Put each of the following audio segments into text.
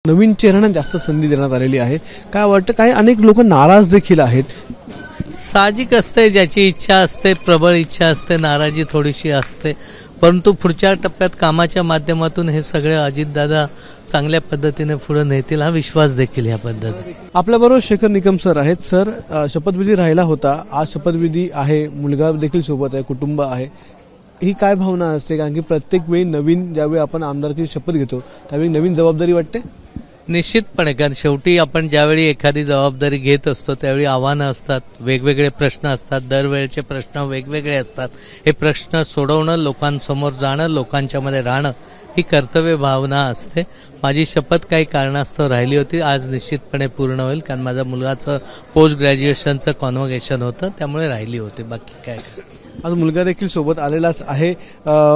नवीन चेहऱ्यांना जास्त संधी देण्यात आलेली आहे। काय वाटतं, काही अनेक लोक नाराज देखील आहेत। साहजिक असते, ज्याची इच्छा असते, प्रबळ इच्छा असते, नाराजी थोडीशी असते, परंतु पुढच्या टप्प्यात कामाच्या माध्यमातून हे सगळे अजितदादा चांगल्या पद्धतीने पुढे नेतील हा विश्वास देखील या पद्धतीने। आपल्याबरोबर शेखर निकम सर आहेत। सर, शपथविधी राहिला होता, आज शपथविधी आहे, मुलगा देखील सोबत आहे, कुटुंब आहे, ही काय भावना असते? कारण की प्रत्येक वेळी नवीन ज्यावेळी आपण आमदारकी शपथ घेतो त्यावेळी नवीन जबाबदारी वाटते। निश्चितपणे, कारण शेवटी आपण ज्यावेळी एखादी जबाबदारी घेत असतो त्यावेळी आव्हानं असतात, वेगवेगळे प्रश्न असतात, दरवेळेचे प्रश्न वेगवेगळे असतात। हे प्रश्न सोडवणं, लोकांसमोर जाणं, लोकांच्यामध्ये राहणं ही कर्तव्य भावना असते। माझी शपथ काही कारणास्तव राहिली होती, आज निश्चितपणे पूर्ण होईल, कारण माझ्या मुलाचं पोस्ट ग्रॅज्युएशनचं कॉन्व्होकेशन होतं, त्यामुळे राहिली होती, बाकी काय। आज मुलगा देखील सोबत आलेलाच आहे।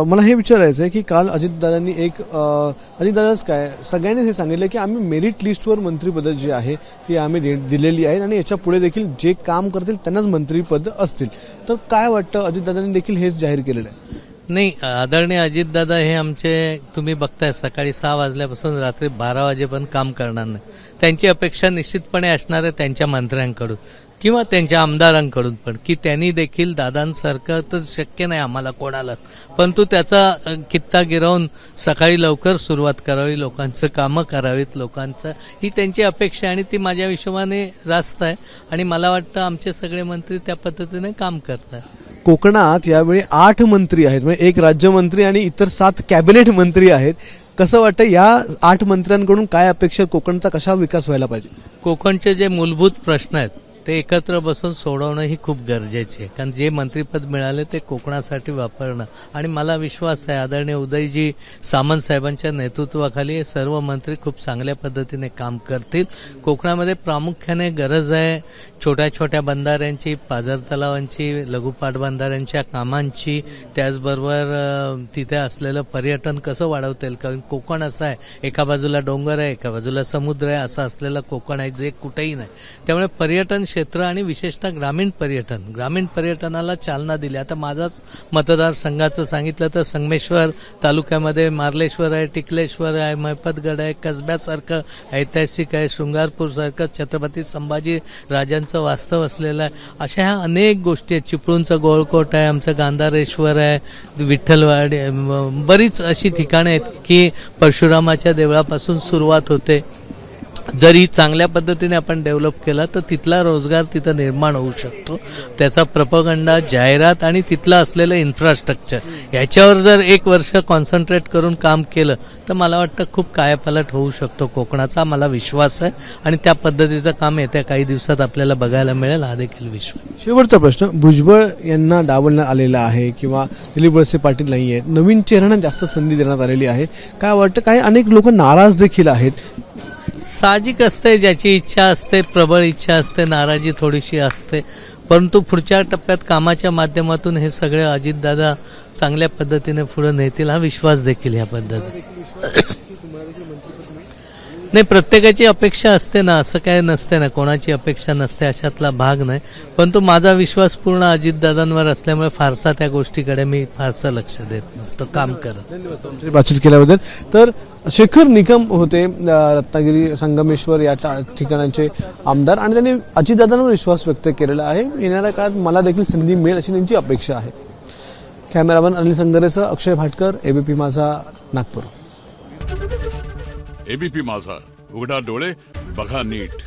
मला हे विचारायचं आहे की काल अजितदादांनी अजितदादाच काय सगळ्यांनी हे सांगितलं की आम्ही मेरिट लिस्टवर मंत्रिपद जी आहे ती आम्ही दिलेली आहेत आणि याच्या पुढे देखील जे काम करतील त्यांनाच मंत्रिपद असतील। तर काय वाटतं, अजितदादांनी देखील हेच जाहीर केलेलं आहे? नाही, आदरणीय अजितदादा हे आमचे, तुम्ही बघताय, सकाळी 6 वाजल्यापासून रात्री 12 वाजेपर्यंत काम करणार नाही। त्यांची अपेक्षा निश्चितपणे असणार आहे त्यांच्या मंत्र्यांकडून किंवा त्यांच्या आमदारांकडून पण, की त्यांनी देखील दादांसारखं तर शक्य नाही आम्हाला कोणाला, परंतु त्याचा कित्ता गिरवून सकाळी लवकर सुरुवात करावी, लोकांचं कामं करावीत, लोकांचं ही त्यांची अपेक्षा आणि ती माझ्या हिशोबाने रास्त आहे आणि मला वाटतं आमचे सगळे मंत्री त्या पद्धतीने काम करतात। कोकणात यावेळी 8 मंत्री आहेत, म्हणजे 1 राज्यमंत्री आणि इतर 7 कॅबिनेट मंत्री आहेत। कसं वाटतं, या 8 मंत्र्यांकडून काय अपेक्षा, कोकणचा कशा विकास व्हायला पाहिजे? कोकणचे जे मूलभूत प्रश्न आहेत ते एकत्र बसून सोडवणं ही खूप गरजेचे आहे, कारण जे मंत्रिपद मिळाले ते कोकणासाठी वापरणं आणि मला विश्वास आहे आदरणीय उदयजी सामंत साहेबांच्या नेतृत्वाखाली हे सर्व मंत्री खूप चांगल्या पद्धतीने काम करतील। कोकणामध्ये प्रामुख्याने गरज आहे छोट्या छोट्या बंधाऱ्यांची, पाझर तलावांची, लघु पाटबंधाऱ्यांच्या कामांची, त्याचबरोबर तिथे असलेलं पर्यटन कसं वाढवता येईल, कारण कोकण असं आहे, एका बाजूला डोंगर आहे, एका बाजूला समुद्र आहे, असं असलेलं कोकण आहे जे कुठेही नाही। त्यामुळे पर्यटन क्षेत्र आणि विशेषतः ग्रामीण पर्यटनाला चालना दिली। आता माझाच मतदारसंघाचं सांगितलं तर संगमेश्वर तालुक्यामध्ये मार्लेश्वर आहे, टिकलेश्वर आहे, मैपतगड आहे, कसब्यासारखं ऐतिहासिक आहे, शृंगारपूरसारखं छत्रपती संभाजी राजांचं वास्तव असलेलं आहे। अशा ह्या अनेक गोष्टी आहेत, चिपळूणचं गोळकोट आहे, आमचं गांधारेश्वर आहे, विठ्ठलवाडी, बरीच अशी ठिकाणं आहेत की परशुरामाच्या देवळापासून सुरुवात होते। जरी चांगल्या पद्धतीने आपण डेव्हलप केला तर तिथला रोजगार तिथं निर्माण होऊ शकतो। त्याचा प्रोपगंडा, जाहिरात आणि तिथलं असलेलं इन्फ्रास्ट्रक्चर याच्यावर जर 1 वर्ष कॉन्सन्ट्रेट करून काम केलं तर मला वाटतं खूप कायापालट होऊ शकतो कोकणाचा, मला विश्वास आहे आणि त्या पद्धतीचं काम येत्या काही दिवसात आपल्याला बघायला मिळेल, हा देखील विश्वास। शेवटचा प्रश्न, भुजबळ यांना डावलण्यात आलेला आहे किंवा दिलीप वळसे पाटील नाही आहेत, नवीन चेहऱ्यांना जास्त संधी देण्यात आलेली आहे। काय वाटतं, काही अनेक लोक नाराज देखील आहेत। साहजिक असते, ज्याची इच्छा असते, प्रबळ इच्छा असते, नाराजी थोडीशी असते, परंतु पुढच्या टप्प्यात कामाच्या माध्यमातून हे सगळे अजितदादा चांगल्या पद्धतीने पुढे नेतील हा विश्वास देखील या पद्धतीने। नाही, प्रत्येकाची अपेक्षा असते ना, असं काय नसते ना, कोणाची अपेक्षा नसते अशातला भाग नाही, परंतु माझा विश्वास पूर्ण अजितदादांवर असल्यामुळे फारसा त्या गोष्टीकडे मी फारसं लक्ष देत नसतो, काम करत। बातचीत केल्याबद्दल। तर शेखर निकम होते रत्नागिरी संगमेश्वर या ठिकाणांचे आमदार आणि त्यांनी अजितदादांवर विश्वास व्यक्त केलेला आहे। येणाऱ्या काळात मला देखील संधी मिळेल अशी त्यांची अपेक्षा आहे। कॅमेरामन अनिल संगरेसह अक्षय भाटकर, एबीपी माझा, नागपूर। एबीपी माझा, उघडा डोळे बघा नीट।